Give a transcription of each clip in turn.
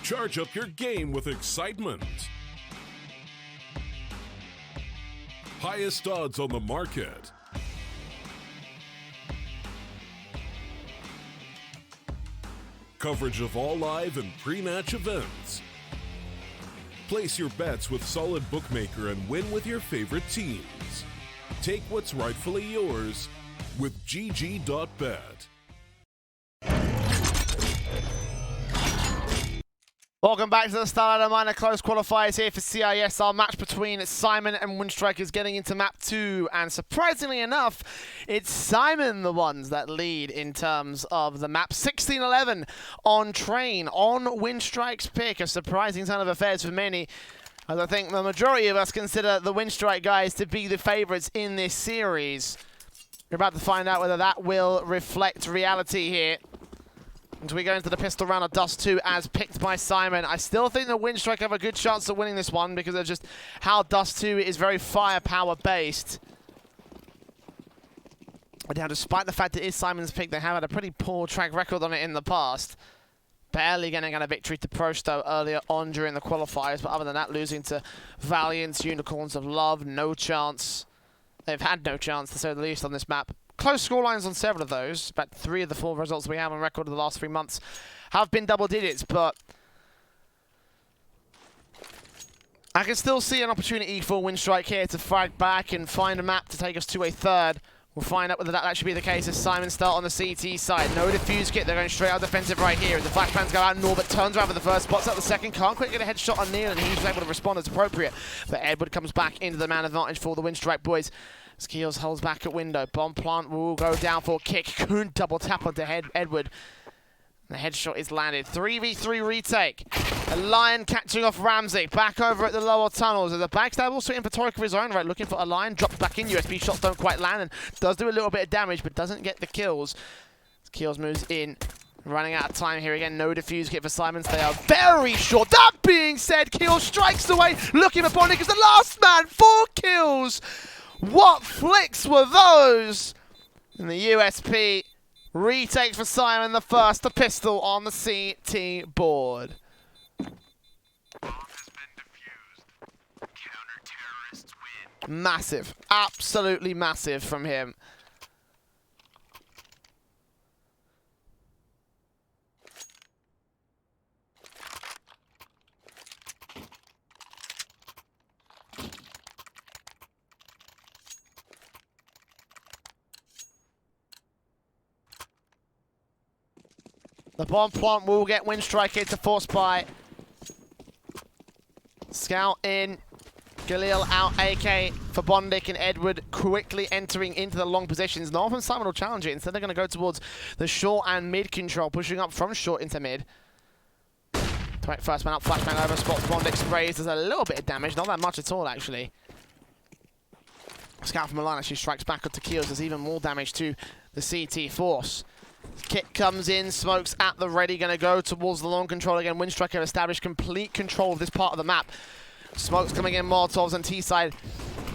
Charge up your game with excitement. Highest odds on the market. Coverage of all live and pre-match events. Place your bets with Solid Bookmaker and win with your favorite teams. Take what's rightfully yours with GG.bet. Welcome back to the StarLadder Minor Close Qualifiers here for CIS. Our match between Syman and Winstrike is getting into map 2, and surprisingly enough, it's Syman the ones that lead in terms of the map. 16-11 on Train, on Winstrike's pick. A surprising turn of affairs for many, as I think the majority of us consider the Winstrike guys to be the favourites in this series. We're about to find out whether that will reflect reality here. As we go into the pistol round of Dust 2 as picked by Syman. I still think that Winstrike have a good chance of winning this one because of just how Dust 2 is very firepower based. But now, despite the fact it is Syman's pick, they have had a pretty poor track record on it in the past. Barely getting a victory to Prosto earlier on during the qualifiers, but other than that, losing to Valiant, Unicorns of Love, no chance. They've had no chance, to say the least, on this map. Close scorelines on several of those, but 3 of the 4 results we have on record of the last 3 months have been double digits, but I can still see an opportunity for Winstrike here to fight back and find a map to take us to a third. We'll find out whether that should be the case as Syman start on the CT side. No defuse kit, they're going straight out defensive right here. As the flashbangs go out, Norbert turns around for the first, spots out the second, can't quite get a headshot on Neil, and he's able to respond as appropriate. But Edward comes back into the man advantage for the Winstrike boys. Skills holds back at window. Bomb plant will go down for a kick. Couldn't double tap onto Edward. The headshot is landed. 3v3 retake. A Lion catching off Ramsey. Back over at the lower tunnels. There's a backstab also in for Torek of his own right. Looking for a Lion. Drops back in. USB shots don't quite land and does do a little bit of damage, but doesn't get the kills. Kills moves in. Running out of time here again. No defuse kit for Syman. They are very short. That being said, Keel strikes away. Looking for Bondic as the last man. 4 kills. What flicks were those? And the USP retakes for Syman the first, the pistol on the CT board. Massive, absolutely massive from him. The bomb plant will get Winstrike here to force buy. Scout in. Galil out. AK for Bondic and Edward quickly entering into the long positions. North and Syman will challenge it. Instead, they're going to go towards the short and mid control, pushing up from short into mid. First man up, flashbang over, spots Bondic, sprays. There's a little bit of damage, not that much at all, actually. Scout from Milan actually strikes back onto Keels. There's even more damage to the CT force. Kit comes in, smokes at the ready, going to go towards the long control again. Winstrike have established complete control of this part of the map. Smokes coming in, Molotovs on T-side,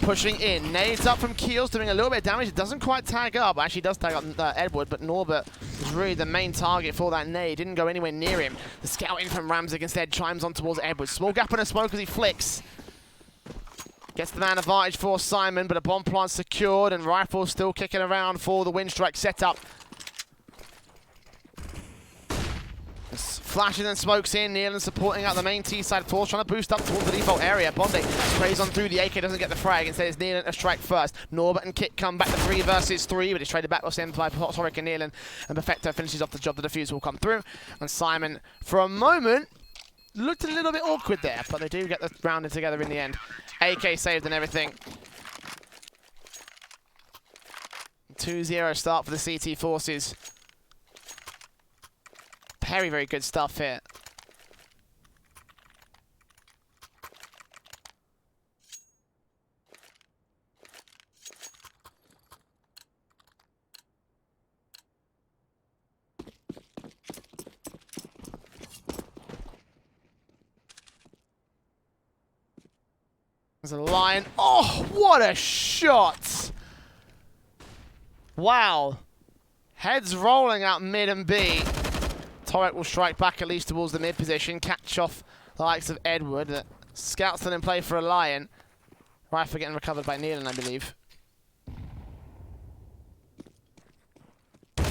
pushing in. Nades up from Keels, doing a little bit of damage. It doesn't quite tag up. Actually does tag up Edward, but Norbert was really the main target for that nade. Didn't go anywhere near him. The scout in from Ramsey instead chimes on towards Edward. Small gap and a smoke as he flicks. Gets the man advantage for Syman, but a bomb plant secured and rifles still kicking around for the Winstrike setup. Flashes and smokes in, Nealon supporting out the main T-side force, trying to boost up towards the default area. Bondic sprays on through the AK, doesn't get the frag, instead it's Nealon to strike first. Norbert and Kit come back to 3 versus 3, but it's traded back with by Torek and Nealon, and Perfecto finishes off the job. The defuse will come through, and Syman, for a moment, looked a little bit awkward there, but they do get the rounded together in the end. AK saved and everything. 2-0 start for the CT forces. Very, very good stuff here. There's a line. Oh, what a shot! Wow. Heads rolling out mid and B. Torek will strike back at least towards the mid position, catch off the likes of Edward. Scout's still in play for a Lion. Rifle getting recovered by Nealon, I believe.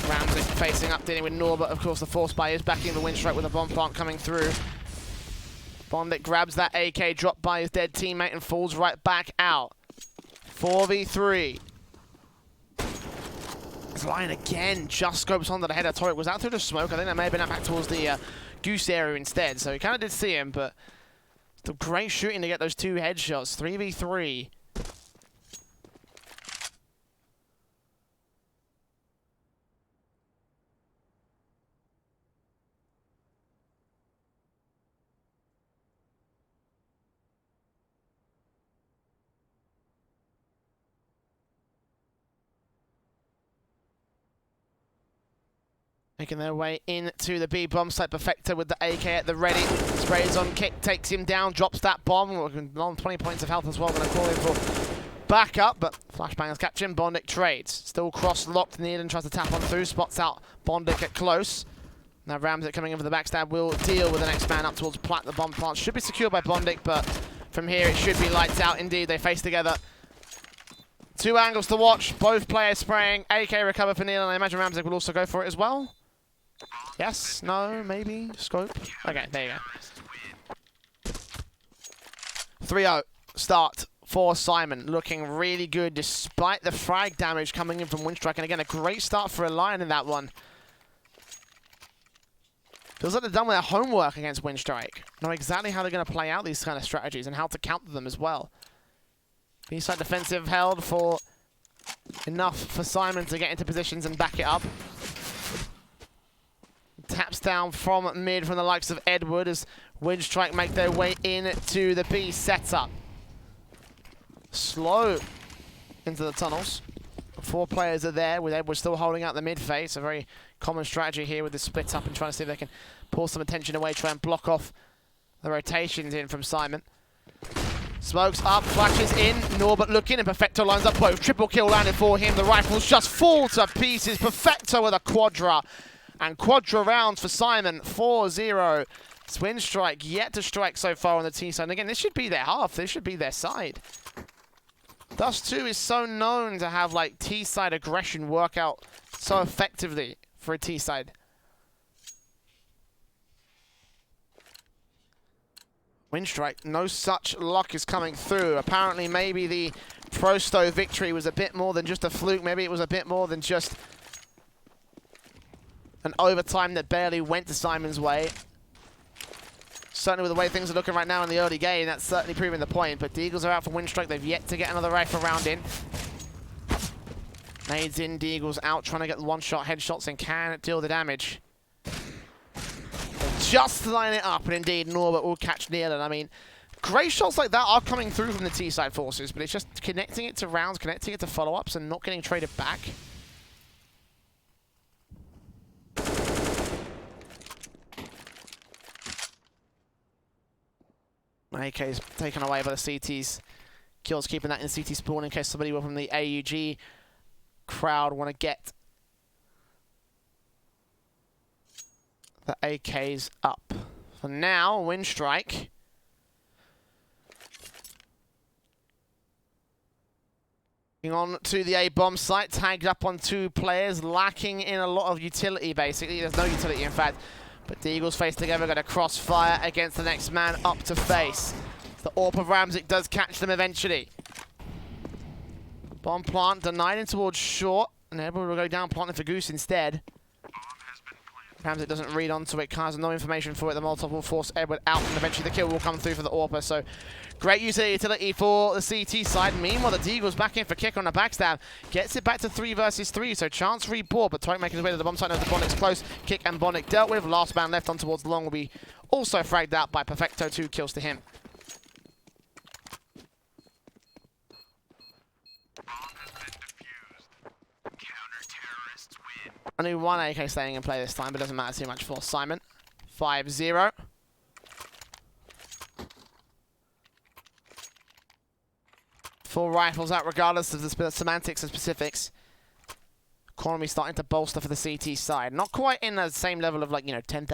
Ramsey facing up, dealing with Norbert. Of course, the force buy is backing the Winstrike with a bomb plant coming through. Bondic grabs that AK, dropped by his dead teammate, and falls right back out. 4v3. This Lion again just scopes onto the header. Torek was out through the smoke. I think that may have been back towards the goose area instead. So he kind of did see him, but still great shooting to get those 2 headshots. 3v3. Making their way into the B bomb site. Perfecto with the AK at the ready. Sprays on kick, takes him down, drops that bomb. On 20 points of health as well. Going to call him for backup, but flashbangers catch him. Bondic trades. Still cross-locked. Nealon tries to tap on through. Spots out Bondic at close. Now Ramsey coming in for the backstab will deal with the next man up towards Plat. The bomb plant should be secured by Bondic, but from here it should be lights out indeed. They face together. 2 angles to watch. Both players spraying. AK recover for Nealon. I imagine Ramsey will also go for it as well. Yes, no, maybe, scope. Okay, there you go. 3-0 start for Syman. Looking really good despite the frag damage coming in from Winstrike. And again, a great start for a Lion in that one. Feels like they've done with their homework against Winstrike. Know exactly how they're going to play out these kind of strategies and how to counter them as well. B-side defensive held for enough for Syman to get into positions and back it up. Taps down from mid from the likes of Edward as Winstrike make their way into the B setup. Slow into the tunnels. 4 players are there with Edward still holding out the mid phase. A very common strategy here with the split up and trying to see if they can pull some attention away, try and block off the rotations in from Syman. Smokes up, flashes in, Norbert looking, and Perfecto lines up both. Triple kill landed for him. The rifles just fall to pieces. Perfecto with a quadra. And quadra rounds for Syman, 4-0. Winstrike yet to strike so far on the T side. And again, this should be their half. This should be their side. Dust 2 is so known to have like T side aggression work out so effectively for a T side. Winstrike, no such luck is coming through. Apparently, maybe the Prosto victory was a bit more than just a fluke. Maybe it was a bit more than just an overtime that barely went to Syman's way. Certainly with the way things are looking right now in the early game, that's certainly proving the point. But Deagles are out for Winstrike. They've yet to get another rifle round in. Nades in, Deagles out, trying to get one-shot headshots and can deal the damage. Just line it up, and indeed Norbert will catch Nealon. I mean, great shots like that are coming through from the T-side forces, but it's just connecting it to rounds, connecting it to follow-ups, and not getting traded back. AK's taken away by the CTs. Kills keeping that in CT spawn in case somebody from the AUG crowd want to get the AKs up. For now, Winstrike. On to the A-bomb site, tagged up on 2 players, lacking in a lot of utility basically. There's no utility in fact. But the Eagles face together, going to crossfire against the next man up to face. The AWP of Ramsey does catch them eventually. Bomb plant denied in towards short, and Edward will go down planting for Goose instead. Ramsey doesn't read onto it, has no information for it. The Molotov will force Edward out, and eventually the kill will come through for the AWPer. So great use of utility for the CT side. Meanwhile, the Deagles back in for kick on the backstab. Gets it back to 3 versus 3, so chance reboard, but Torek making his way to the bomb site. Knows the Bonnic's close. Kick and Bonnic dealt with. Last man left on towards the long will be also fragged out by Perfecto. 2 kills to him. Only 1 AK staying in play this time, but doesn't matter too much for Syman. 5-0. Full rifles out regardless of the semantics and specifics. economy starting to bolster for the CT side. Not quite in the same level of, like, you know, $10,000,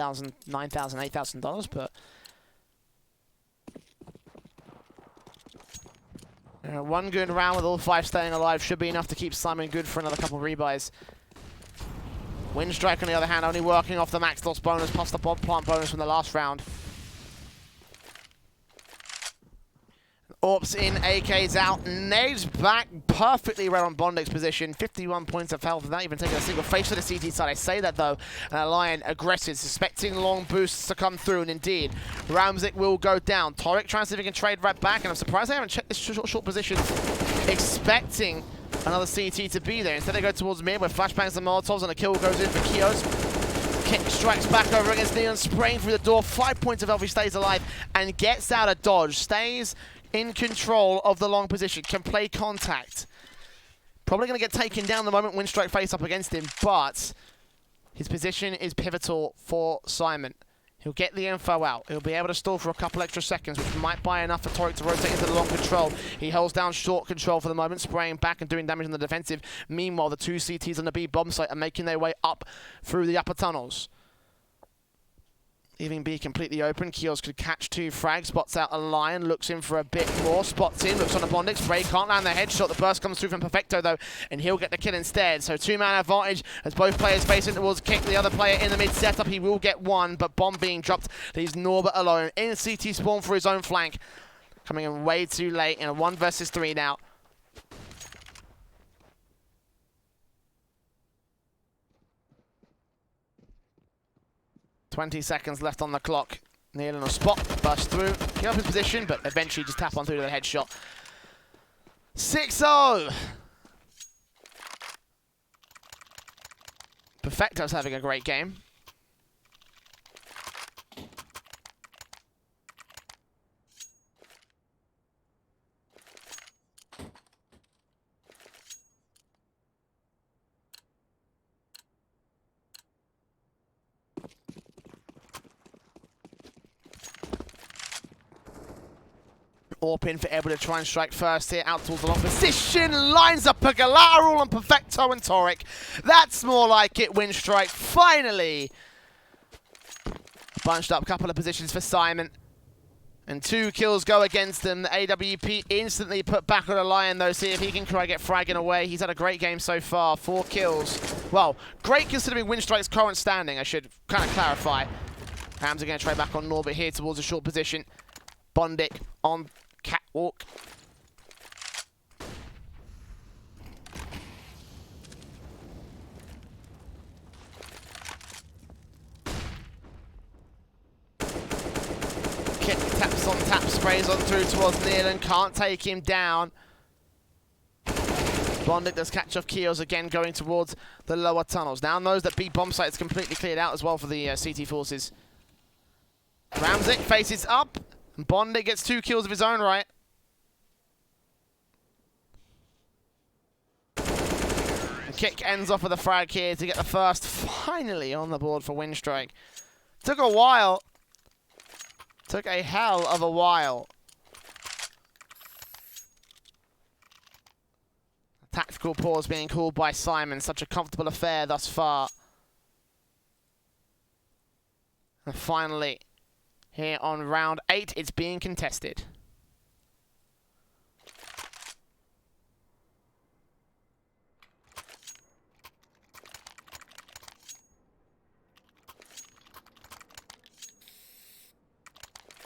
$9,000, $8,000, but one good round with all 5 staying alive should be enough to keep Syman good for another couple of rebuys. Winstrike, on the other hand, only working off the max loss bonus plus the bomb plant bonus from the last round. Orps in, AK's out, Nade's back perfectly right on Bondik's position. 51 points of health without even taking a single face to the CT side. I say that though, and Lion aggressive, suspecting long boosts to come through, and indeed, Ramzik will go down. Torek trying to see if he can trade right back, and I'm surprised they haven't checked this short position, expecting another CT to be there. Instead they go towards mid where flashbangs and molotovs, and a kill goes in for Kios. Kick strikes back over against Neon, spraying through the door. 5 points of health, he stays alive and gets out of dodge. Stays in control of the long position, can play contact. Probably going to get taken down the moment Winstrike face up against him, but his position is pivotal for Syman. He'll get the info out. He'll be able to stall for a couple extra seconds, which might buy enough for Torek to rotate into the long control. He holds down short control for the moment, spraying back and doing damage on the defensive. Meanwhile, the 2 CTs on the B bomb site are making their way up through the upper tunnels. Leaving B completely open. Kios could catch 2 frags. Spots out a Lion. Looks in for a bit more. Spots in. Looks on a Bondix. Spray can't land the headshot. The burst comes through from Perfecto though, and he'll get the kill instead. So 2-man advantage as both players facing towards Kick. The other player in the mid setup. He will get 1, but bomb being dropped leaves Norbert alone. In CT spawn for his own flank. Coming in way too late in a 1 versus 3 now. $20 seconds left on the clock. Neil on a spot, burst through, get up his position, but eventually just tap on through to the headshot. 6-0! Perfecto's having a great game. Orpin for able to try and strike first here, out towards the long position, lines up a collateral on Perfecto and Torek. That's more like it, Winstrike finally bunched up a couple of positions for Syman. And 2 kills go against them. The AWP instantly put back on a Lion though, see if he can try to get fragging away. He's had a great game so far, 4 kills. Well, great considering Winstrike's current standing, I should kind of clarify. Rams are going to try back on Norbert here towards a short position. Bondik on catwalk. Kick taps on tap, sprays on through towards Nealon, can't take him down. Bondik does catch off Kios again, going towards the lower tunnels. Now knows that B bomb site is completely cleared out as well for the CT forces. Ramzik faces up. Bondik gets 2 kills of his own right. And Kick ends off with a frag here to get the first finally on the board for Winstrike. Took a while. Took a hell of a while. A tactical pause being called by Syman. Such a comfortable affair thus far. And finally, here on round 8, it's being contested.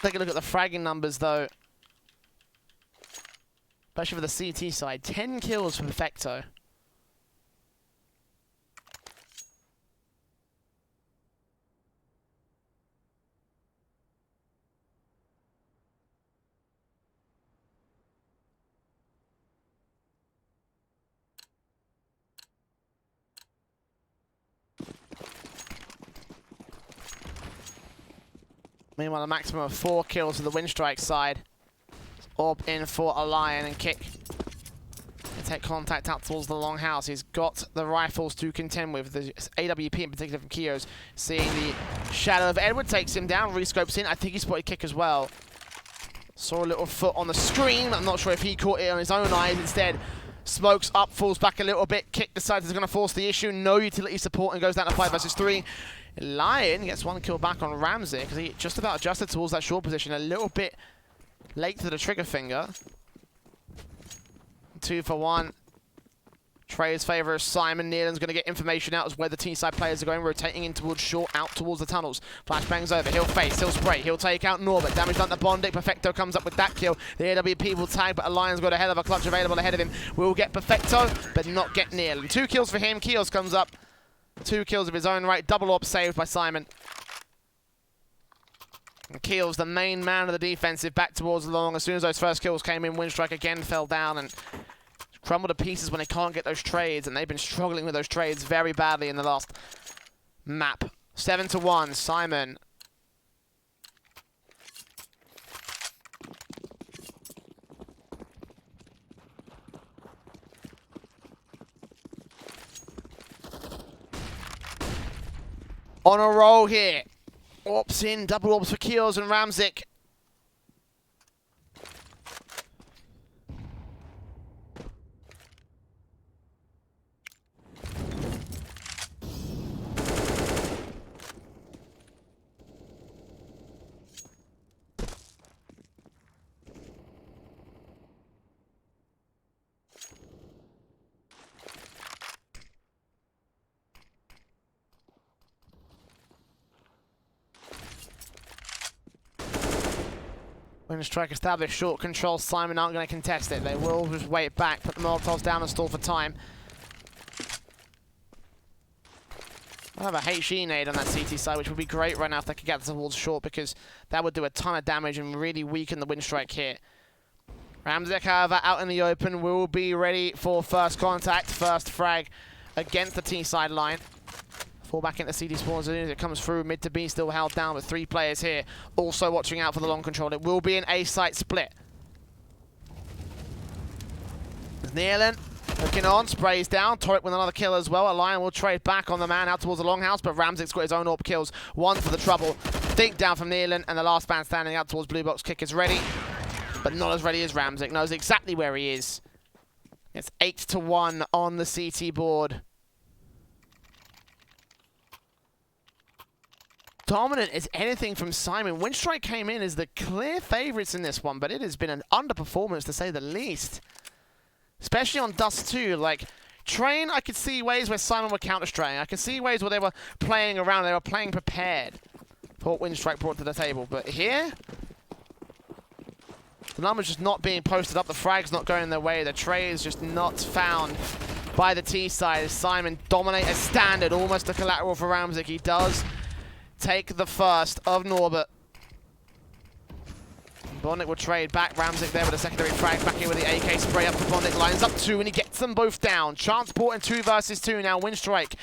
Take a look at the fragging numbers though. Especially for the CT side. 10 kills for Perfecto. Meanwhile, a maximum of 4 kills for the Winstrike side. Orb in for a Lion and Kick. They take contact out towards the long house. He's got the rifles to contend with. The AWP in particular from Kios. Seeing the shadow of Edward takes him down, rescopes in. I think he spotted Kick as well. Saw a little foot on the screen. I'm not sure if he caught it on his own eyes. Instead, Smokes up, falls back a little bit. Kick decides he's going to force the issue. No utility support and goes down to 5 versus 3. Lion gets 1 kill back on Ramsey because he just about adjusted towards that short position. A little bit late to the trigger finger. 2 for 1. Trey's favor is Syman. Nealand's going to get information out as where the T-side players are going, rotating in towards short, out towards the tunnels. Flashbang's over. He'll face, he'll spray, he'll take out Norbert. Damage done to Bondic. Perfecto comes up with that kill. The AWP will tag, but Alion's got a hell of a clutch available ahead of him. Will get Perfecto, but not get Nealand. 2 kills for him. Kios comes up. 2 kills of his own right. Double AWP saved by Syman. And Keel's the main man of the defensive, back towards the long. As soon as those first kills came in, Winstrike again fell down and crumbled to pieces when they can't get those trades, and they've been struggling with those trades very badly in the last map. 7 to 1, Syman. On a roll here. AWPs in, double AWPs for Keels and Ramzik. Winstrike established short control. Syman aren't going to contest it. They will just wait back, put the Molotovs down and stall for time. I have a HE nade on that CT side, which would be great right now if they could get towards short, because that would do a ton of damage and really weaken the Winstrike here. Ramzik, however, out in the open, will be ready for first contact, first frag against the T-side line. Fall back into CD spawns as it comes through. Mid to B still held down with 3 players here. Also watching out for the long control. It will be an A-site split. Nealand looking on, sprays down. Torek with another kill as well. Lion will trade back on the man out towards the longhouse, but Ramzik's got his own AWP kills. 1 for the trouble. Think down from Nealand, and the last man standing out towards blue box. Kick is ready, but not as ready as Ramzik. Knows exactly where he is. It's 8 to 1 on the CT board. Dominant as anything from Syman. Winstrike came in as the clear favourites in this one, but it has been an underperformance to say the least. Especially on Dust 2. Like, Train, I could see ways where Syman were counter-straying. I could see ways where they were playing around, they were playing prepared for what Winstrike brought to the table. But here, the numbers just not being posted up, the frag's not going their way, the trade just not found by the T side as Syman dominate as standard, almost a collateral for Ramzik. He does take the first of Norbert. Bondic will trade back. Ramzik there with a secondary frag. Back in with the AK spray up for Bondic. Lines up 2 and he gets them both down. Transport in 2 versus 2 now. Winstrike.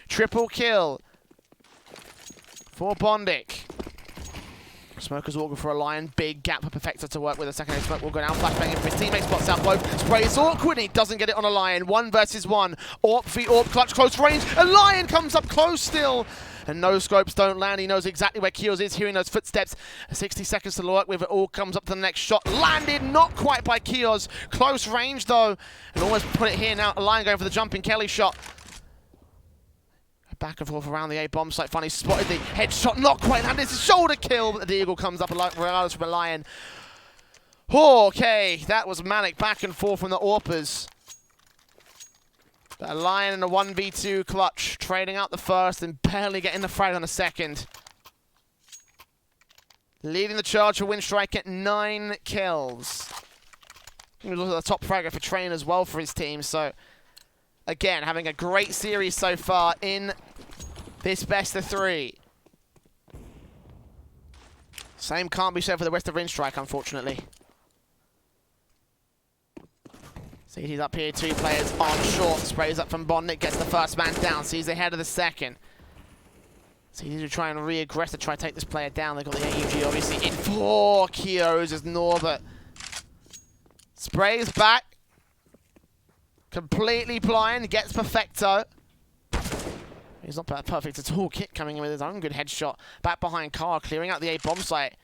Triple kill for Bondic. Smoker's walking for a Lion. Big gap for Perfecto to work with. A secondary smoke will go down. Flashbang in for his teammate. Spots out both. Sprays awkward and he doesn't get it on a Lion. 1 versus 1. AWP v AWP. Clutch close range. A Lion comes up close still. And no scopes don't land. He knows exactly where Keels is, hearing those footsteps. 60 seconds to work with. It all comes up to the next shot. Landed, not quite by Keels. Close range though. And almost put it here now. A Lion going for the jumping Kelly shot. Back and forth around the A bomb site. Finally spotted the headshot. Not quite landed. It's a shoulder kill, but the Eagle comes up regardless from a Lion. Okay, that was manic back and forth from the AWPers. A Lion in a 1v2 clutch, trading out the first and barely getting the frag on the second. Leading the charge for Winstrike at 9 kills. We look at the top fragger for Train as well for his team, so again, having a great series so far in this best of 3. Same can't be said for the rest of Winstrike, unfortunately. CT's up here, 2 players on short. Sprays up from Bondic, gets the first man down, sees ahead of the second. CT to try and re-aggress to try to take this player down. They've got the AUG obviously in 4 Kios as Norbert sprays back. Completely blind, gets Perfecto. He's not perfect at all. Kit coming in with his own good headshot. Back behind Carr, clearing out the A bomb site.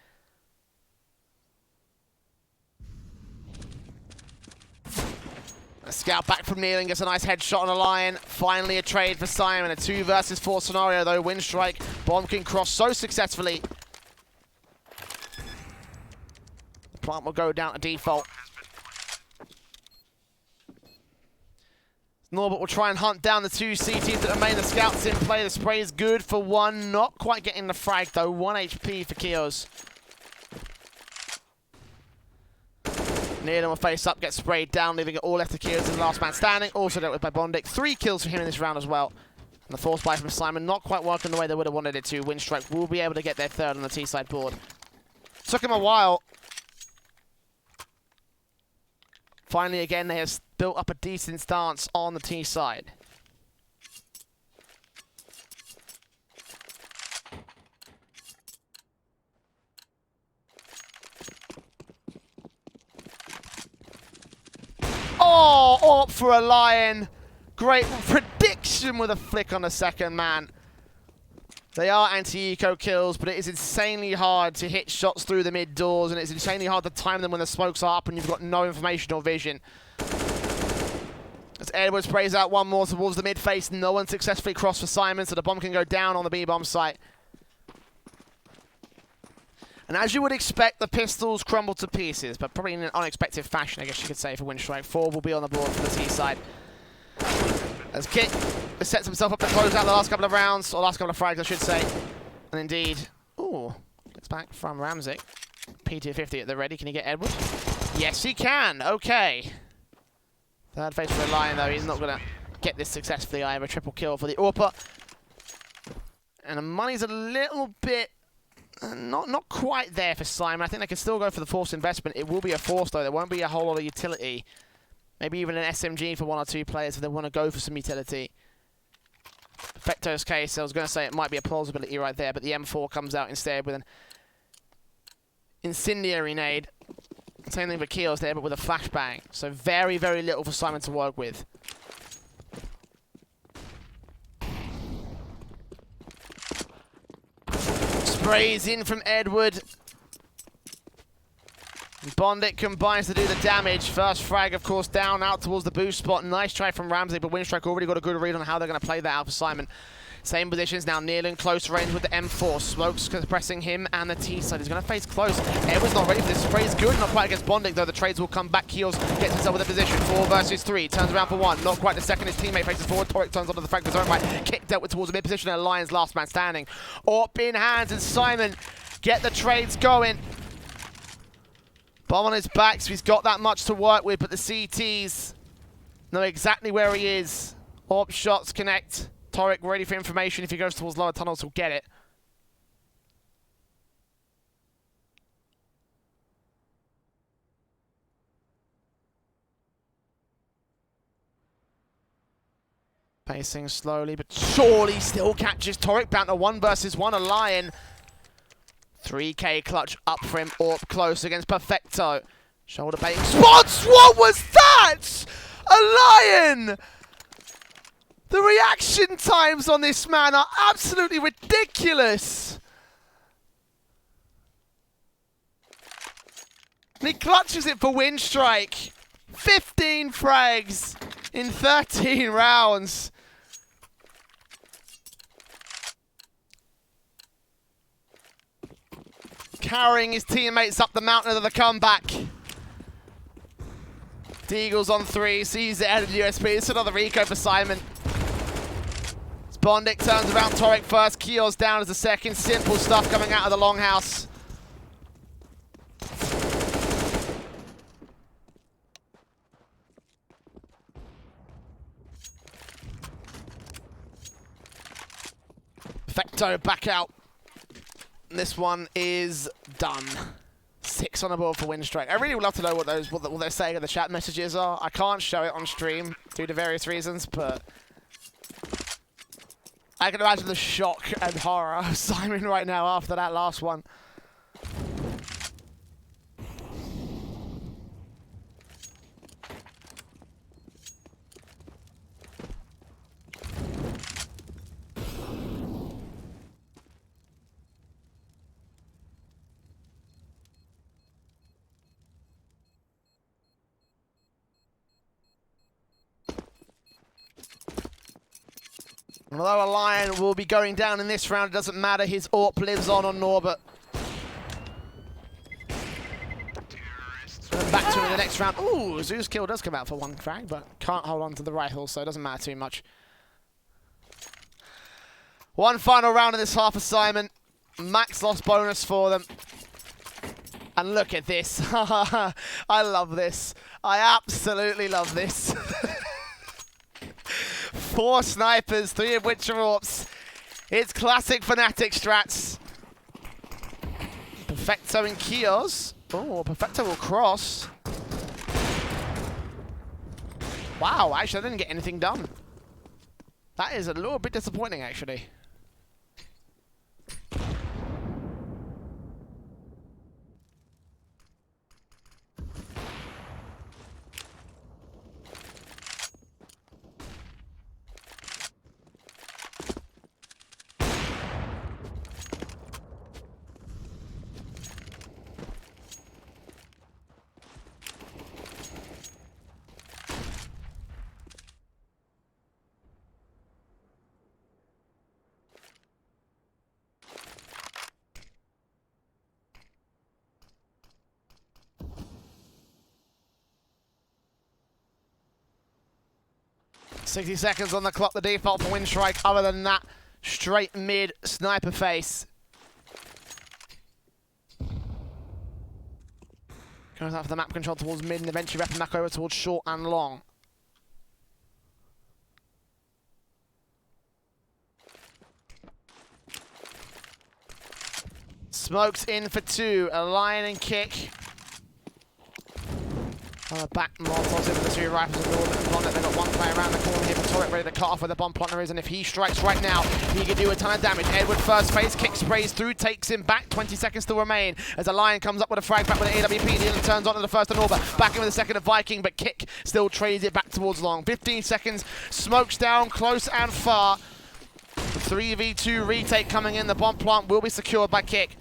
A scout back from Neil and gets a nice headshot on a Lion. Finally a trade for Syman. A 2 versus 4 scenario though. Winstrike, bomb can cross so successfully. The plant will go down to default. Norbert will try and hunt down the 2 CTs that remain. The scouts in play. The spray is good for 1. Not quite getting the frag though. 1 HP for Kios. Needham will face up, get sprayed down, leaving it all left to Kios and the last man standing. Also dealt with by Bondic. 3 kills for him in this round as well. And the force buy from Syman not quite working the way they would have wanted it to. Winstrike will be able to get their 3rd on the T-side board. Took him a while. Finally, again, they have built up a decent stance on the T-side. Oh, up for a Lion. Great prediction with a flick on the 2nd man. They are anti-eco kills, but it is insanely hard to hit shots through the mid doors, and it's insanely hard to time them when the smokes are up and you've got no information or vision. As Edwards sprays out 1 more towards the mid face, no one successfully crossed for Syman, so the bomb can go down on the B-bomb site. And as you would expect, the pistols crumble to pieces, but probably in an unexpected fashion, I guess you could say, for Winstrike. 4 will be on the board for the T-side. As Kit sets himself up to close out the last couple of rounds, or last couple of frags, I should say. And indeed, ooh, gets back from Ramsey. PT50 at the ready. Can he get Edward? Yes, he can. Okay. 3rd face for the Lion, though. He's not going to get this successfully either. Triple kill for the AWPer. And the money's a little bit... Not quite there for Syman. I think they can still go for the forced investment. It will be a force, though. There won't be a whole lot of utility. Maybe even an SMG for 1 or 2 players if they want to go for some utility. Perfecto's case, I was going to say it might be a plausibility right there, but the M4 comes out instead with an incendiary nade. Same thing for Keels there, but with a flashbang. So very, very little for Syman to work with. Sprays in from Edward. Bondic combines to do the damage. First frag, of course, down out towards the boost spot. Nice try from Ramsey, but Winstrike already got a good read on how they're going to play that out for Syman. Same positions now, Neil in close range with the M4. Smokes compressing him and the T-side. He's going to face close. Edward's not ready for this. Spray's good, not quite against Bondic, though. The trades will come back. Keels gets himself with a position. 4 versus 3. Turns around for 1. Not quite the second. His teammate faces forward. Torek turns onto the frag of his own right. Kick dealt with towards the mid position, and Lion's last man standing. Up in hands, and Syman get the trades going. Bomb on his back, so he's got that much to work with, but the CTs know exactly where he is. AWP shots connect. Torek ready for information. If he goes towards lower tunnels, he'll get it. Pacing slowly, but surely still catches Torek. Bound to 1 versus 1, a Lion. 3K clutch up for him, AWP close against Perfecto. Shoulder baiting spots, what was that? A Lion! The reaction times on this man are absolutely ridiculous. And he clutches it for Winstrike. 15 frags in 13 rounds. Carrying his teammates up the mountain of the comeback. Deagle's on 3, sees it out of USP. It's another eco for Syman. Bondic turns around Torek first. Keels down as the second. Simple stuff coming out of the longhouse. Perfecto back out. This one is done. 6 on the board for Winstrike. I really would love to know what they're saying in the chat messages are. I can't show it on stream due to various reasons, but I can imagine the shock and horror of Syman right now after that last one. Although a Lion will be going down in this round, it doesn't matter. His AWP lives on Norbert. And back to him in the next round. Ooh, Zoo's kill does come out for one frag, but can't hold on to the rifle, so it doesn't matter too much. One final round in this half of Syman. Max loss bonus for them. And look at this. I love this. I absolutely love this. 4 snipers, 3 of which are AWPs. It's classic Fnatic strats. Perfecto and Kios. Oh, Perfecto will cross. Wow, actually I didn't get anything done. That is a little bit disappointing, actually. $60 seconds on the clock, the default for Winstrike. Other than that, straight mid sniper face. Goes out for the map control towards mid and eventually wrapping back over towards short and long. Smokes in for 2, a Lion and kick. Back Molotovs in with the 2 rifles of Northern and Blondet. They've got one player around the corner here for Torek, ready to cut off where the bomb plotter is, and if he strikes right now, he can do a ton of damage. Edward first phase, kick sprays through, takes him back, 20 seconds to remain, as a Lion comes up with a frag back with an AWP, the other turns on to the first of Norbert, back in with the second of Viking, but kick still trades it back towards long. 15 seconds, smokes down, close and far. The 3v2 retake coming in, the bomb plant will be secured by kick.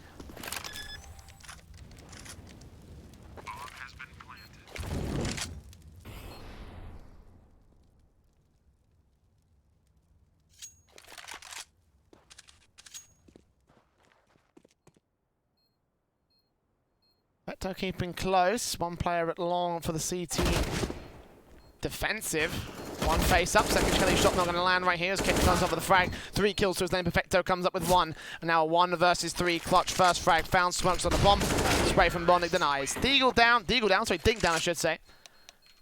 Perfecto keeping close. One player at long for the CT. Defensive. One face up. Second Kelly shot not going to land right here as Kick comes up with a frag. 3 kills to his name. Perfecto comes up with 1. And now a 1 versus 3 clutch. First frag found. Smokes on the bomb. Spray from Bondic denies. Dink down, I should say.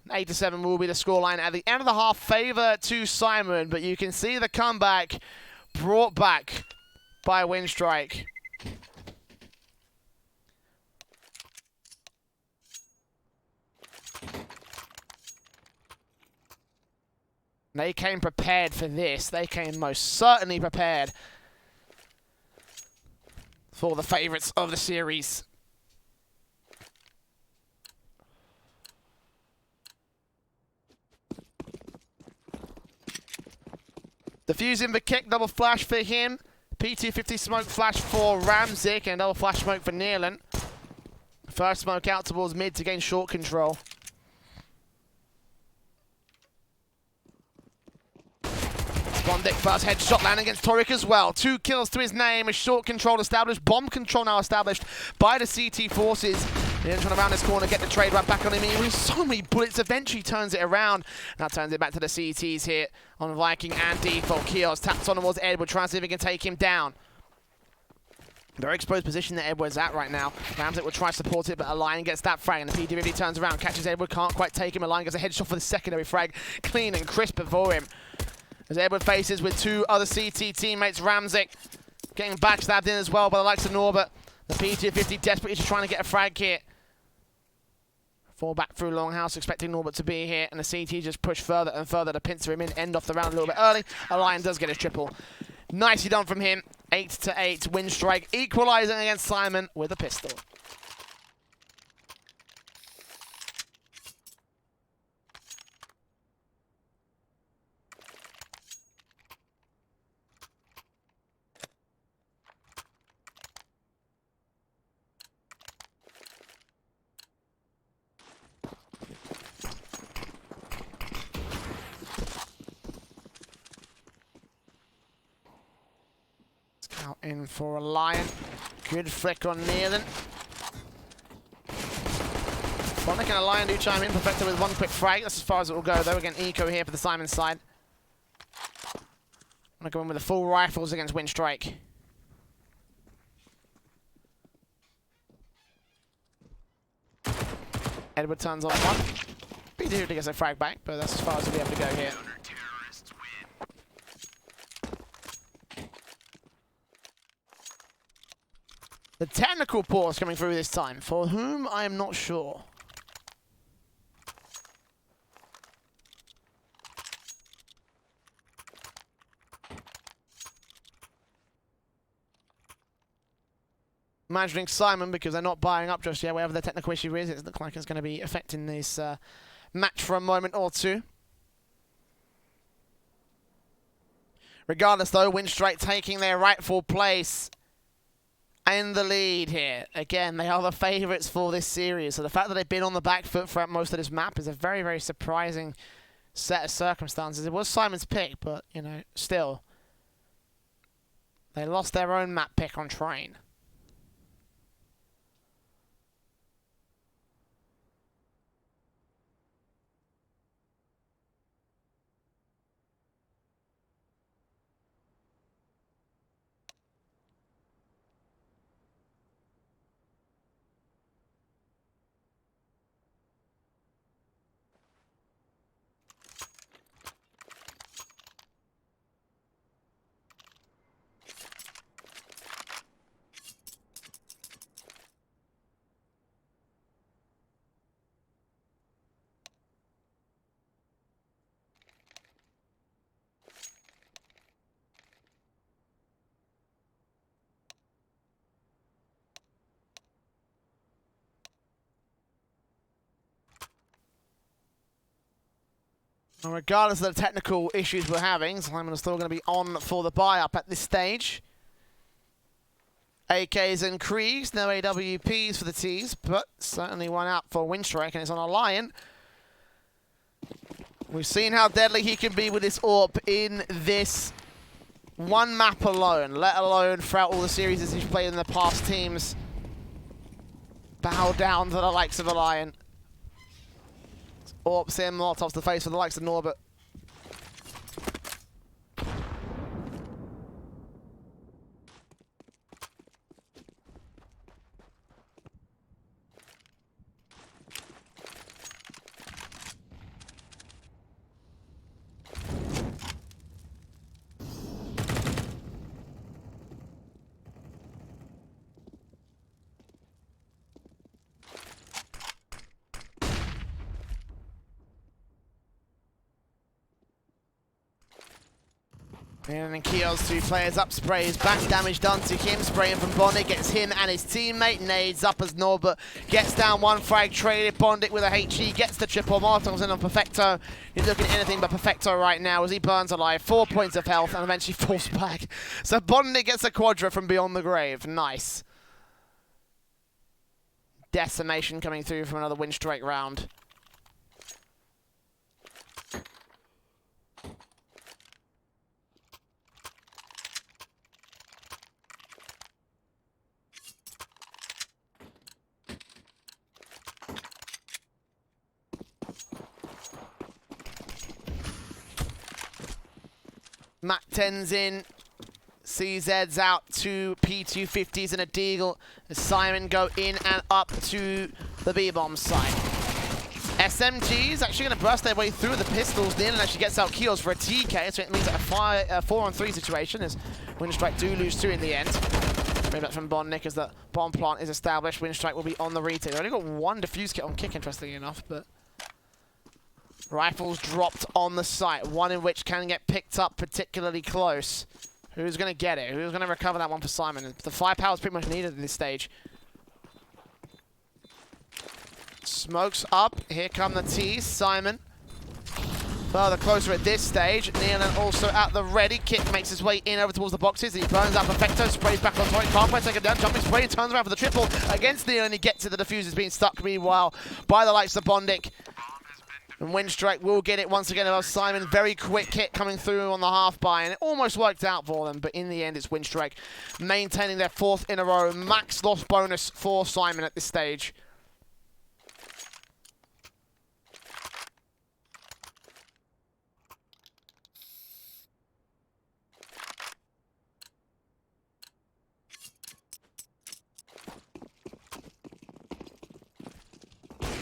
8-7 will be the scoreline at the end of the half. Favor to Syman, but you can see the comeback brought back by Winstrike. They came prepared for this. They came most certainly prepared for the favourites of the series. Defuse in the kick, double flash for him. P250 smoke flash for Ramzik and double flash smoke for Neerland. First smoke out towards mid to gain short control. Bondic first headshot landing against Torek as well. 2 kills to his name. A short control established. Bomb control now established by the CT forces. He's trying to round this corner, get the trade right back on him. He with so many bullets, eventually turns it around. Now turns it back to the CTs here on Viking and default. Kios taps on towards Edward, trying to see if he can take him down. Very exposed position that Edward's at right now. Ramzik will try to support it, but a Lion gets that frag, and the PDVD turns around, catches Edward, can't quite take him. A Lion gets a headshot for the secondary frag, clean and crisp before him. As Edward faces with 2 other CT teammates, Ramzik getting backstabbed in as well by the likes of Norbert. The P250 desperately just trying to get a frag here. Fall back through Longhouse, expecting Norbert to be here, and the CT just push further and further to pincer him in, end off the round a little bit early. A Lion does get his triple. Nicely done from him. 8-8, Winstrike equalizing against Syman with a pistol. in for a Lion. Good flick on Nealon. Bonnick and a Lion do chime in. Perfecto with one quick frag. That's as far as it will go, though. Again, Eco here for the Syman side. I'm going to go in with the full rifles against Winstrike. Edward turns on one. Be easier to get a frag back, but that's as far as we'll be able to go here. The technical pause coming through this time. For whom, I am not sure. Imagining Syman, because they're not buying up just yet, whatever the technical issue is, it looks like it's going to be affecting this match for a moment or two. Regardless, though, Winstrike taking their rightful place in the lead here. Again, they are the favourites for this series, so the fact that they've been on the back foot throughout most of this map is a very, very surprising set of circumstances. It was Syman's pick, but, you know, still. They lost their own map pick on train. And regardless of the technical issues we're having, Syman is still going to be on for the buy-up at this stage. AKs and Kriegs, no AWPs for the Ts, but certainly one out for Winstrike, and it's on a Lion. We've seen how deadly he can be with this AWP in this one map alone, let alone throughout all the series as he's played in the past. Teams bow down to the likes of a Lion. AWPs here, Molotovs to face for the likes of Norbert. And Keel's two players up, sprays back, damage done to him, spraying from Bondic, gets him and his teammate, nades up as Norbert gets down one frag, traded, Bondic with a HE, gets the triple, Molotovs in on Perfecto. He's looking at anything but Perfecto right now as he burns alive, 4 points of health and eventually falls back. So Bondic gets a quadra from beyond the grave, nice. Decimation coming through from another Winstrike round. Mac 10's in, CZ's out, two P250s and a Deagle as Syman go in and up to the B-bomb side. SMG's actually going to burst their way through the pistols. Nealon actually gets out kills for a TK, so it means that a 4-on-3 situation as Winstrike do lose 2 in the end. Maybe that's from Bondic as the bomb plant is established. Winstrike will be on the retake. They've only got one defuse kit on kick, interestingly enough, but rifles dropped on the site, one in which can get picked up particularly close. Who's going to get it? Who's going to recover that one for Syman? The firepower is pretty much needed at this stage. Smokes up. Here come the T's. Syman further closer at this stage. Nealon also at the ready. Kit makes his way in over towards the boxes. He burns out Perfecto, sprays back on point. Can't quite take him down. Jumping spray, turns around for the triple against Nealon. He gets to the defusers being stuck meanwhile by the likes of Bondic. And Winstrike will get it once again above Syman. Very quick hit coming through on the half buy, and it almost worked out for them, but in the end it's Winstrike maintaining their 4th in a row. Max loss bonus for Syman at this stage.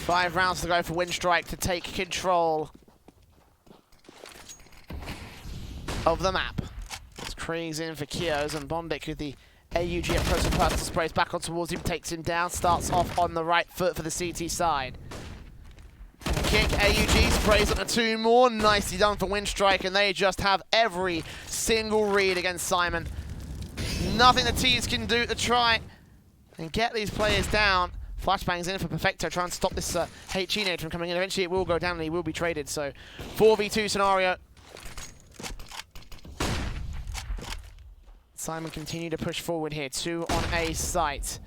Five rounds to go for Winstrike to take control of the map. It's Krieg's in for Kios, and Bondic with the AUG at close and personal sprays back on towards him, takes him down, starts off on the right foot for the CT side. Kick, AUG sprays up to 2 more, nicely done for Winstrike, and they just have every single read against Syman. Nothing the T's can do to try and get these players down. Flashbangs in for Perfecto, trying to stop this HE nade from coming in. Eventually it will go down and he will be traded, so 4v2 scenario. Syman continue to push forward here, 2 on A site.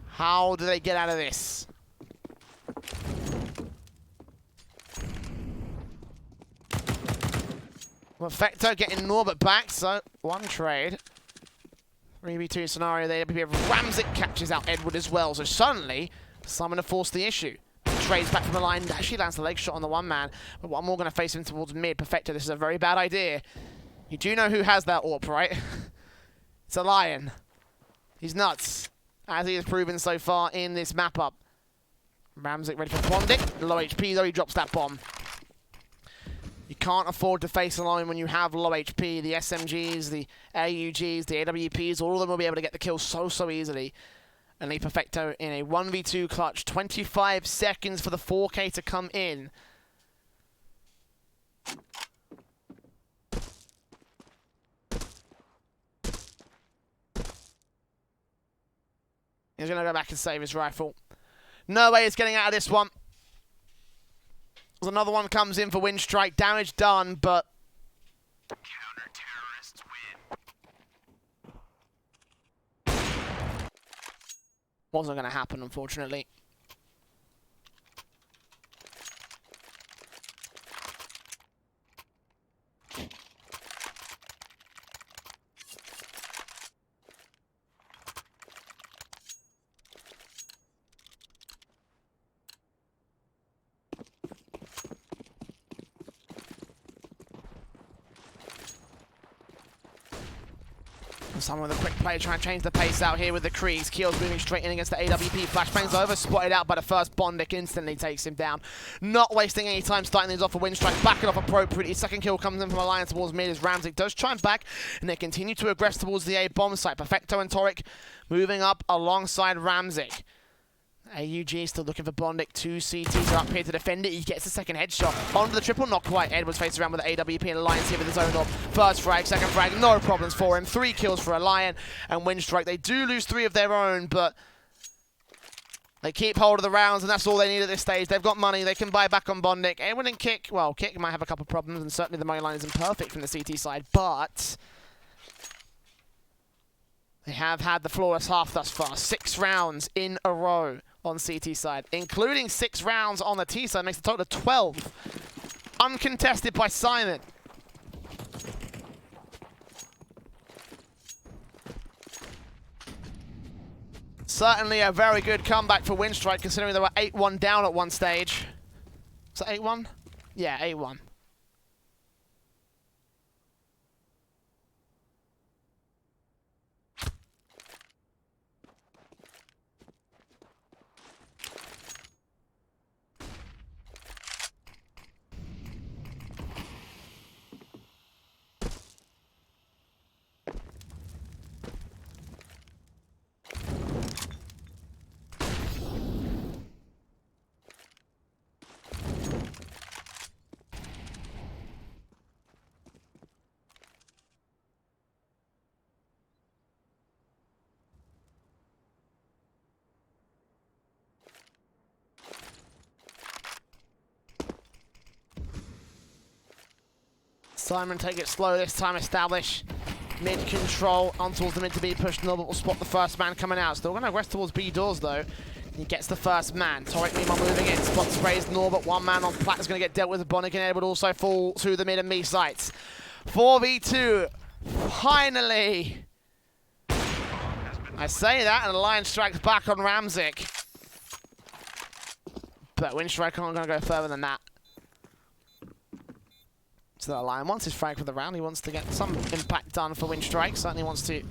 How do they get out of this? Perfecto getting Norbert back, so 1 trade. 3v2 scenario there. Ramzik catches out Edward as well, so suddenly Syman have forced the issue. Trades back from the line, actually lands the leg shot on the 1 man, but 1 more going to face him towards mid. Perfecto, this is a very bad idea. You do know who has that AWP, right? It's a Lion. He's nuts, as he has proven so far in this map up. Ramzik ready for Bondic. Low HP though, he drops that bomb. You can't afford to face a Lion when you have low HP. The SMGs, the AUGs, the AWPs, all of them will be able to get the kill so easily. And leave Perfecto in a 1v2 clutch. 25 seconds for the 4K to come in. He's going to go back and save his rifle. No way he's getting out of this one. Another one comes in for Winstrike. Damage done, but counter-terrorists win. Wasn't going to happen, unfortunately. Someone with a quick play trying to change the pace out here with the Kriegs. Keel's moving straight in against the AWP. Flashbangs over, spotted out by the first Bondic, instantly takes him down. Not wasting any time starting things off for Winstrike. Backing off appropriately. Second kill comes in from Alliance towards mid as Ramzik does try and back, and they continue to aggress towards the A bomb site. Perfecto and Toric moving up alongside Ramzik. AUG still looking for Bondic. 2 CTs are up here to defend it. He gets the second headshot. Onto the triple, not quite. Edwards faces around with the AWP and Alliance here with his own orb. First frag, second frag, no problems for him. 3 kills for Alliance and Winstrike. They do lose 3 of their own, but they keep hold of the rounds, and that's all they need at this stage. They've got money. They can buy back on Bondic. Edward and Kick, well, Kick might have a couple of problems, and certainly the money line isn't perfect from the CT side, but they have had the flawless half thus far. 6 rounds in a row on CT side, including 6 rounds on the T side, makes a total of 12. Uncontested by Syman. Certainly a very good comeback for Winstrike, considering they were 8-1 down at one stage. Was that 8-1? Yeah, 8-1. Syman take it slow this time, establish mid control on towards the mid to be pushed. Norbert will spot the first man coming out. Still going to rest towards B doors though. He gets the first man. Torek meanwhile moving in. Spot sprays Norbert. One man on Platt is going to get dealt with. Bonnick and Edward also fall to the mid and B sites. 4v2. Finally. I say that, and the Lion strikes back on Ramzik. But Winstrike aren't going to go further than that. So the Lion wants his frag for the round. He wants to get some impact done for Winstrike. Certainly wants to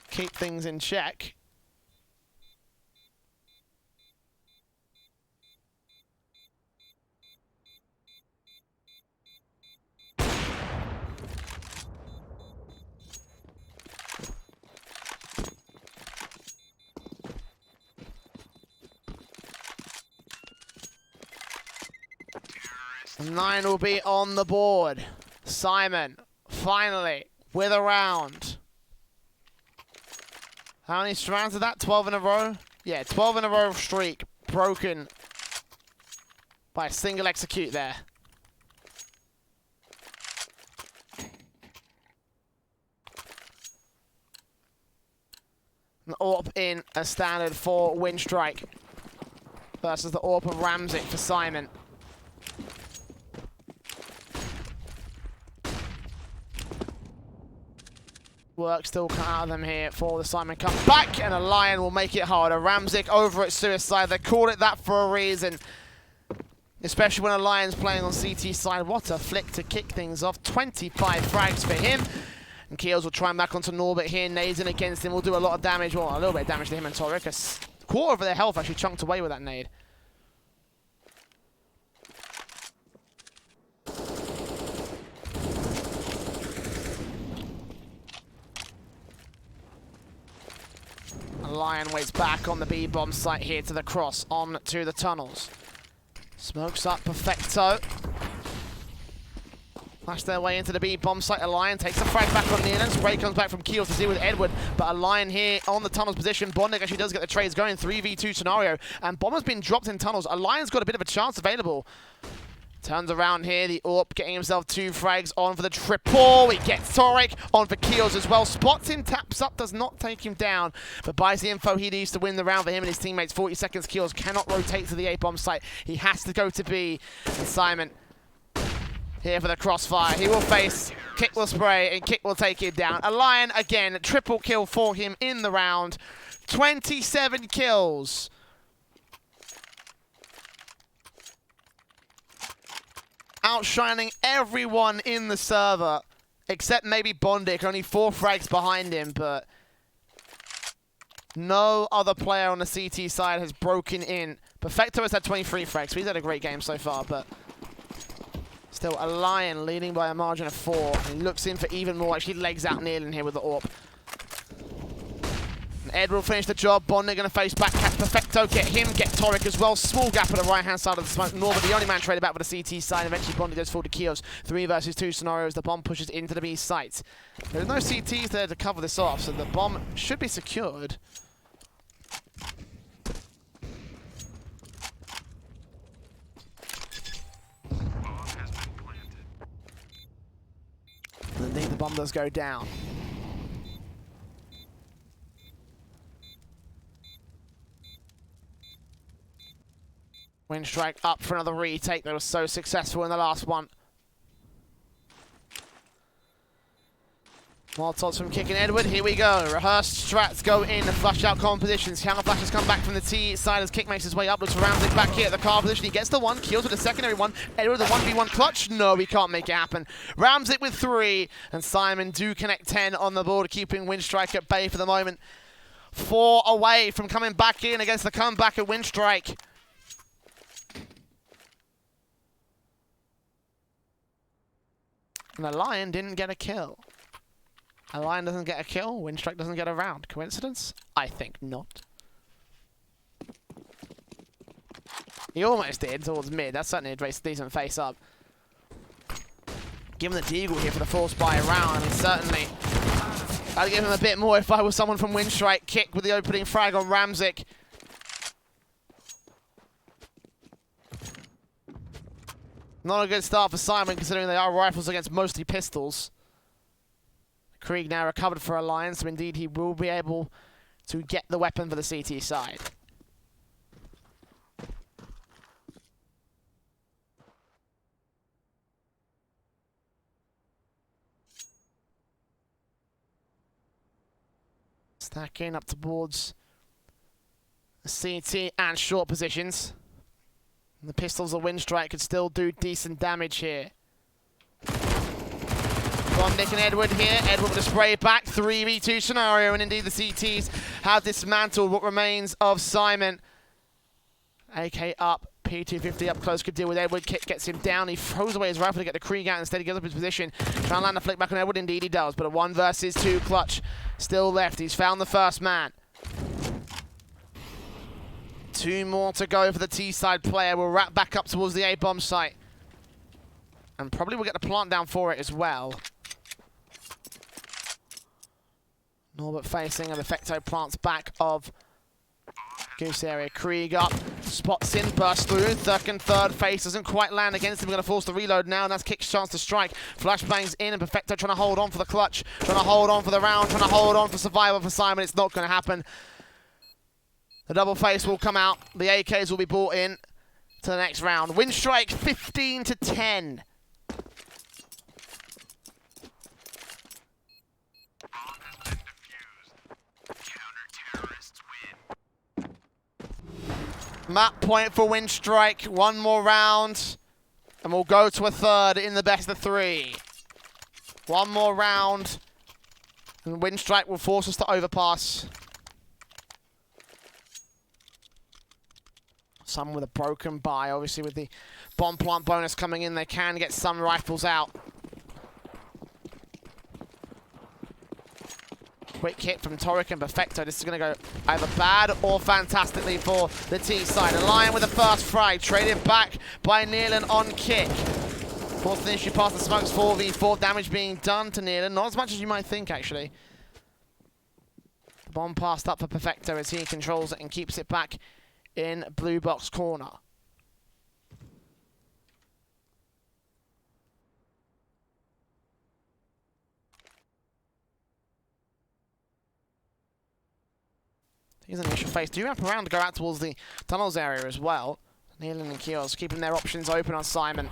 keep things in check. Nine will be on the board. Syman, finally, with a round. How many strands of that? 12 in a row? Yeah, 12 in a row streak. Broken by a single execute there. An AWP in a standard for Winstrike versus the AWP of Ramzik for Syman. Work still cut out of them here for the Syman comeback, and a Lion will make it harder. Ramzik over at Suicide. They called it that for a reason. Especially when a Lion's playing on CT side. What a flick to kick things off. 25 frags for him. And Keels will try and back onto Norbert here. Nades in against him will do a lot of damage. Well, a little bit of damage to him and Torek. A quarter of their health actually chunked away with that nade. Lion waits back on the B-bomb site here to the cross, on to the tunnels. Smokes up Perfecto. Flash their way into the B-bomb site. A Lion takes a frag back on Nealon. Spray comes back from Keels to deal with Edward, but a Lion here on the tunnels position. Bondic actually does get the trades going. 3v2 scenario, and Bomber's been dropped in tunnels. A Lion's got a bit of a chance available. Turns around here, the AWP getting himself 2 frags on for the triple. He gets Torek on for Keels as well. Spots him, taps up, does not take him down, but buys the info he needs to win the round for him and his teammates. 40 seconds, Keels cannot rotate to the A-bomb site. He has to go to B. And Syman here for the crossfire. He will face, Kick will spray, and Kick will take him down. A Lion again, triple kill for him in the round. 27 kills. Outshining everyone in the server, except maybe Bondic, only 4 frags behind him, but no other player on the CT side has broken in. Perfecto has had 23 frags, so he's had a great game so far, but still a Lion leading by a margin of 4. He looks in for even more, actually legs out Nealon here with the AWP. Ed will finish the job. Bond, going to face back. Catch Perfecto. Get him. Get Torek as well. Small gap on the right-hand side of the smoke. Norbert, the only man traded back with the CT side. Eventually, Bondi does fall to Keels. 3 versus 2 scenarios. The bomb pushes into the B site. There's no CTs there to cover this off, so the bomb should be secured. And indeed, the bomb does go down. Winstrike up for another retake. They were so successful in the last one. Molotovs from Kick and Edward. Here we go. Rehearsed strats go in. Flush out compositions. Counter flashes come back from the T side as Kick makes his way up. Looks around it back here at the car position. He gets the one. Keels with the secondary one. Edward the 1v1 clutch. No, he can't make it happen. Ramzik with 3. And Syman do connect 10 on the board, keeping Winstrike at bay for the moment. 4 away from coming back in against the comeback of Winstrike. And the Lion didn't get a kill. A Lion doesn't get a kill, Winstrike doesn't get a round. Coincidence? I think not. He almost did towards mid. That's certainly a decent face up. Give him the Deagle here for the force buy round. I mean, certainly, I'd give him a bit more if I was someone from Winstrike. Kick with the opening frag on Ramzik. Not a good start for Syman, considering they are rifles against mostly pistols. Krieg now recovered for Alliance, so indeed he will be able to get the weapon for the CT side. Stacking up towards the CT and short positions. And the pistols of Winstrike could still do decent damage here. From Nick and Edward here. Edward with a spray back. 3v2 scenario, and indeed the CTs have dismantled what remains of Syman. AK up. P250 up close, could deal with Edward. Kick gets him down. He throws away his rifle to get the Krieg out. Instead, he gives up his position. Trying to land a flick back on Edward. Indeed, he does. But a 1 versus 2 clutch still left. He's found the first man. 2 more to go for the T-side player. We'll wrap back up towards the A-bomb site. And probably we'll get the plant down for it as well. Norbert facing, and Effecto plants back of Goose area. Krieg up, spots in, bursts through. Second, third face doesn't quite land against him. We're going to force the reload now, and that's Kick's chance to strike. Flashbangs in, and Perfecto trying to hold on for the clutch, trying to hold on for the round, trying to hold on for survival for Syman. It's not going to happen. The double face will come out. The AKs will be brought in to the next round. Winstrike 15-10. Map point for Winstrike. 1 more round, and we'll go to a third in the best of 3. 1 more round, and Winstrike will force us to overpass. Some with a broken buy, obviously with the bomb plant bonus coming in, they can get some rifles out. Quick hit from Torek and Perfecto. This is going to go either bad or fantastically for the T side. A Lion with the first frag, traded back by Nealon on kick. Forced the issue past the smokes, 4v4 damage being done to Nealon. Not as much as you might think, actually. The bomb passed up for Perfecto as he controls it and keeps it back in blue box corner. He's an initial face. Do wrap around to go out towards the tunnels area as well. Nealon and Kios keeping their options open on Syman.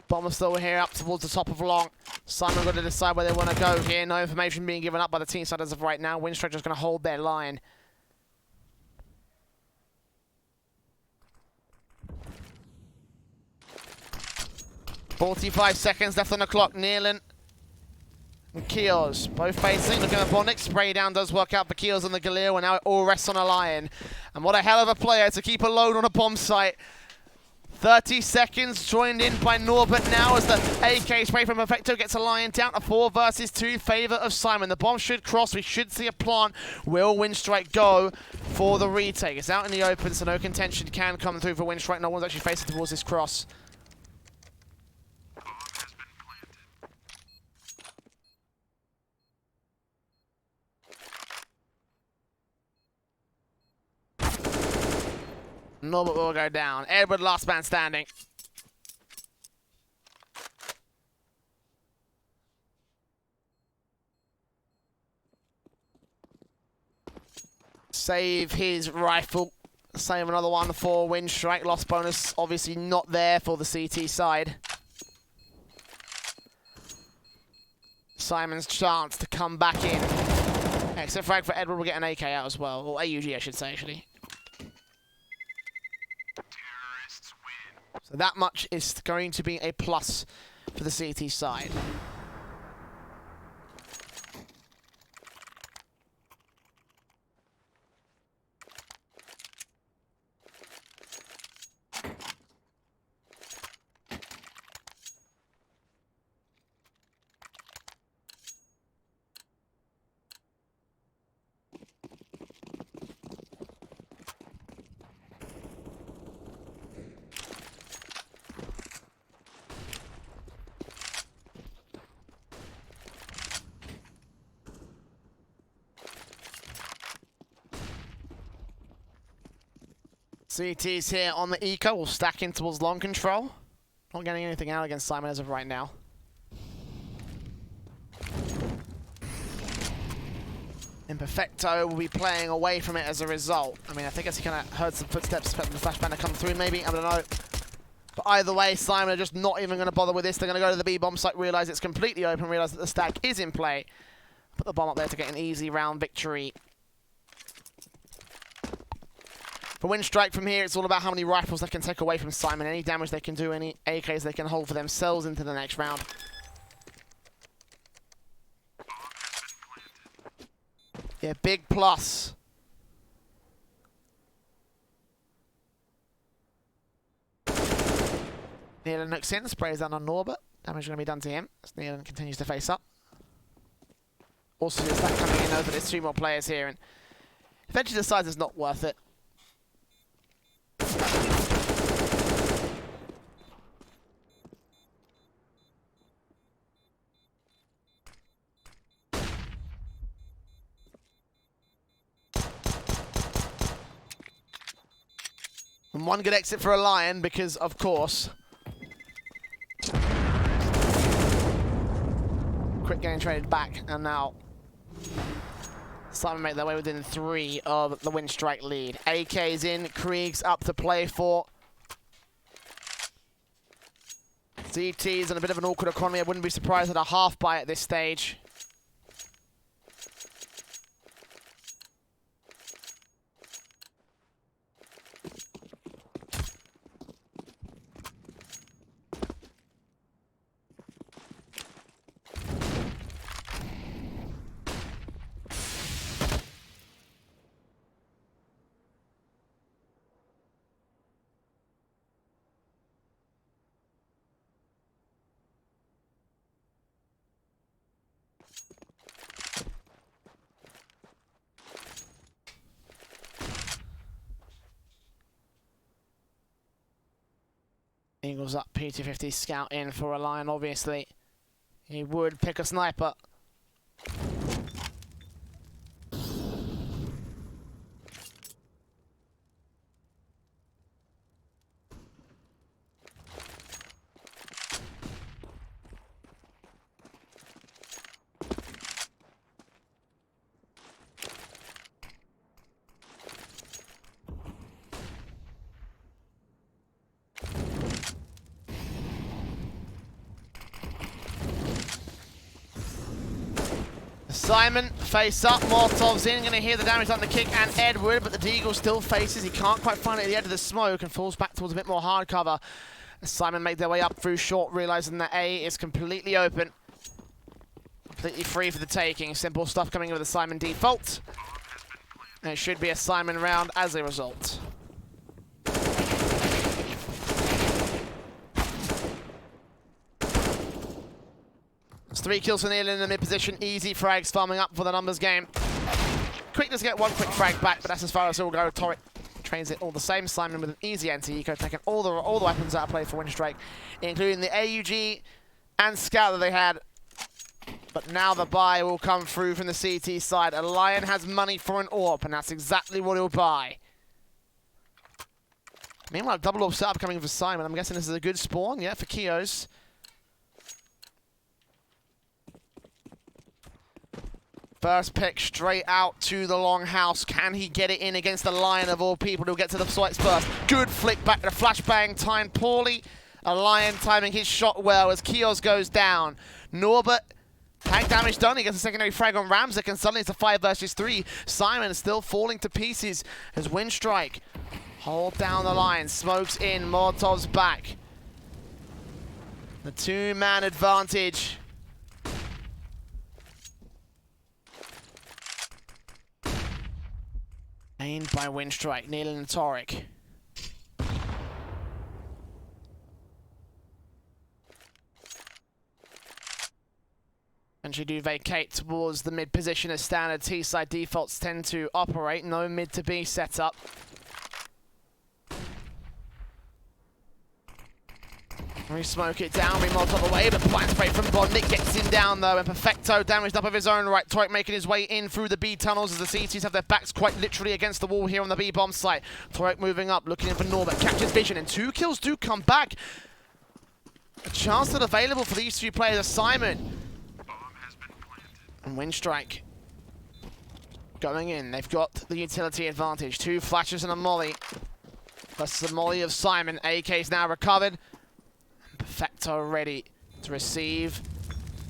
Bomber still here up towards the top of long. Syman got to decide where they want to go here. No information being given up by the team side as of right now. Winstrike just going to hold their line. 45 seconds left on the clock. Nealon and Kios both facing, looking at Bonnick. Spray down does work out for Kios on the Galil, and now it all rests on a Lion. And what a hell of a player to keep a load on a bomb site. 30 seconds joined in by Norbert now as the AK spray from Perfecto gets a Lion down to 4 versus 2 favor of Syman. The bomb should cross. We should see a plant. Will Winstrike go for the retake? It's out in the open, so no contention can come through for Winstrike. No one's actually facing towards this cross. Norbert will go down. Edward, last man standing. Save his rifle. Save another one for Winstrike. Lost bonus obviously not there for the CT side. Syman's chance to come back in. Exit frag for Edward will get an AK out as well. Or AUG I should say actually. So that much is going to be a plus for the CT side. CT's here on the eco. Will stack in towards long control. Not getting anything out against Syman as of right now. Imperfecto will be playing away from it as a result. I mean, I think as he kind of heard some footsteps, expecting the flashbang to come through maybe, I don't know. But either way, Syman are just not even going to bother with this. They're going to go to the B-bomb site, realise it's completely open, realise that the stack is in play. Put the bomb up there to get an easy round victory. For Winstrike from here, it's all about how many rifles they can take away from Syman, any damage they can do, any AKs they can hold for themselves into the next round. Yeah, big plus. Nealon looks in, sprays down on Norbert. Damage going to be done to him as Nealon continues to face up. Also, there's that coming in, though, that there's 2 more players here, and eventually decides it's not worth it. And one good exit for a Lion because, of course, quick getting traded back, and now Syman make their way within 3 of the Winstrike lead. AK's in, Krieg's up to play for. CT's in a bit of an awkward economy. I wouldn't be surprised at a half buy at this stage. Eagles up, P250 scout in for a Lion, obviously. He would pick a sniper. Syman, face up, Molotov's in, going to hear the damage on the kick, and Edward, but the Deagle still faces. He can't quite find it at the edge of the smoke and falls back towards a bit more hard cover. Syman make their way up through short, realizing that A is completely open. Completely free for the taking. Simple stuff coming in with the Syman default. And it should be a Syman round as a result. It's 3 kills for Nealon in the mid position. Easy frags farming up for the numbers game. Quick does get 1 quick frag back, but that's as far as it will go. Torek trains it all the same. Syman with an easy anti-eco, taking all the weapons out of play for Winstrike, including the AUG and Scout that they had. But now the buy will come through from the CT side. A Lion has money for an AWP, and that's exactly what he'll buy. Meanwhile, double AWP setup coming for Syman. I'm guessing this is a good spawn, yeah, for Kios. First pick straight out to the long house. Can he get it in against the Lion of all people who'll get to the sights first? Good flick back to the flashbang, timed poorly. A Lion timing his shot well as Kios goes down. Norbert, tank damage done. He gets a secondary frag on Ramzik, and suddenly it's a 5 versus 3. Syman is still falling to pieces as Winstrike hold down the line. Smokes in, Molotov's back. The 2-man advantage. Aimed by Winstrike, Nealon and Torek. And she do vacate towards the mid position as standard T-side defaults tend to operate. No mid to B setup. We smoke it down, Remolotov away, but blind spray from Bondit gets him down though, and Perfecto damaged up of his own right. Torek making his way in through the B tunnels as the CTs have their backs quite literally against the wall here on the B bomb site. Torek moving up, looking in for Norbert, catches vision, and 2 kills do come back. A chance still available for these 2 players are Syman and Winstrike. Going in, they've got the utility advantage. 2 flashes and a molly. Plus the molly of Syman. AK's now recovered. Perfecto ready to receive.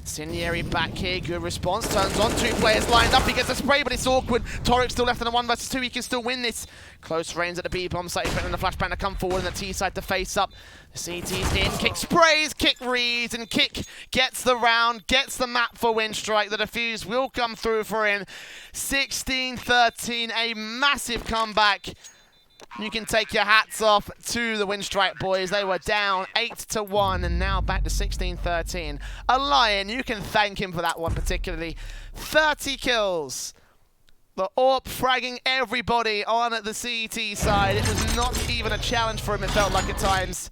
Incendiary back here, good response. Turns on, 2 players lined up. He gets a spray, but it's awkward. Torek still left in a 1 versus 2. He can still win this. Close range at the B bomb site. Expecting the flashbang to come forward and the T side to face up. The CT's in. Kick sprays, Kick reads, and Kick gets the round, gets the map for Winstrike. The defuse will come through for him. 16-13, a massive comeback. You can take your hats off to the Winstrike boys. They were down 8-1 and now back to 16-13. A Lion, you can thank him for that one particularly. 30 kills. The AWP fragging everybody on the CT side. It was not even a challenge for him, it felt like at times.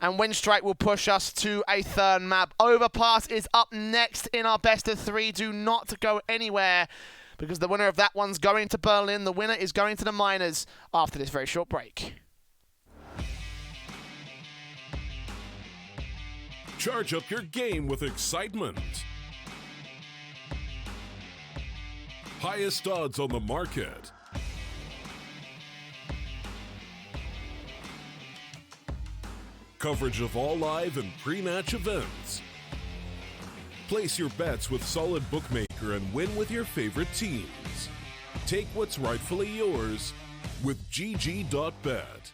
And Winstrike will push us to a 3rd map. Overpass is up next in our best of 3. Do not go anywhere, because the winner of that one's going to Berlin. The winner is going to the Miners after this very short break. Charge up your game with excitement. Highest odds on the market. Coverage of all live and pre-match events. Place your bets with Solid Bookmaker and win with your favorite teams. Take what's rightfully yours with GG.bet.